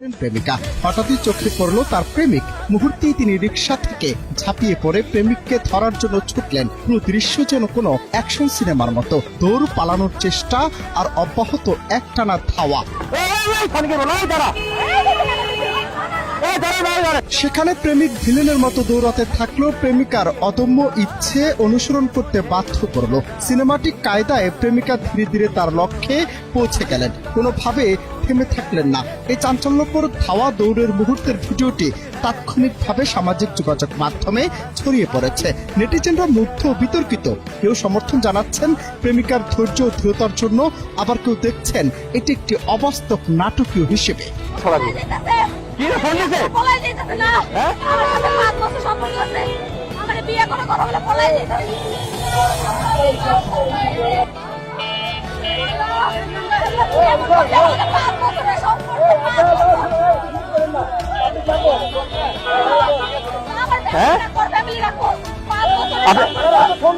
প্রেমিকা হঠাৎই চোখে পড়ল তার প্রেমিক। মুহূর্তেই তিনি রিকশা থেকে ঝাঁপিয়ে পড়ে প্রেমিককে ধরার জন্য ছুটলেন। পুরো দৃশ্য যেন কোনো অ্যাকশন সিনেমার মতো। দৌড় পালানোর চেষ্টা আর অব্যাহত একটানা ধাওয়া। সেখানে প্রেমিক ভিলেনের মতো দৌড়াতে থাকলেও প্রেমিকার অদম্য ইচ্ছে অনুসরণ করতে বাধ্য করলো। সিনেমাটিক কায়দায় প্রেমিকা ধীরে ধীরে তার লক্ষ্যে পৌঁছে গেলেন, কোনোভাবে থেমে থাকলেন না। এই চাঞ্চল্যকর ধাওয়া দৌড়ের মুহূর্তের ভিডিওটি তাৎক্ষণিকভাবে সামাজিক যোগাযোগ মাধ্যমে ছড়িয়ে পড়েছে। নেটিজেনরা মুগ্ধ ও বিতর্কিত। কেউ সমর্থন জানাচ্ছেন প্রেমিকার ধৈর্য ও দৃঢ়তার জন্য, আবার কেউ দেখছেন এটি একটি অবাস্তব নাটকীয় হিসেবে।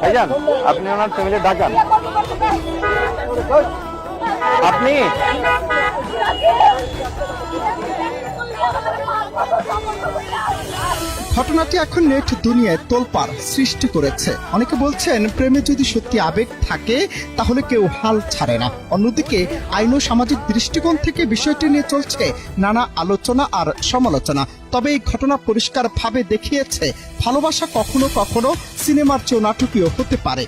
ভাইজান, আপনি ওনার ফ্যামিলি ডাকান। আপনি ঘটনাটি এখন নেট দুনিয়ায় তোলপাড় সৃষ্টি করেছে। অনেকে বলছেন প্রেমে যদি সত্যি আবেগ থাকে তাহলে কেউ হাল ছাড়ে না। অন্যদিকে আইন ও সামাজিক দৃষ্টিকোণ থেকে বিষয়টি নিয়ে চলছে নানা আলোচনা আর সমালোচনা। তবে এই ঘটনা পরিষ্কারভাবে দেখিয়েছে ভালোবাসা কখনো কখনো সিনেমার চেয়েও নাটকীয় হতে পারে।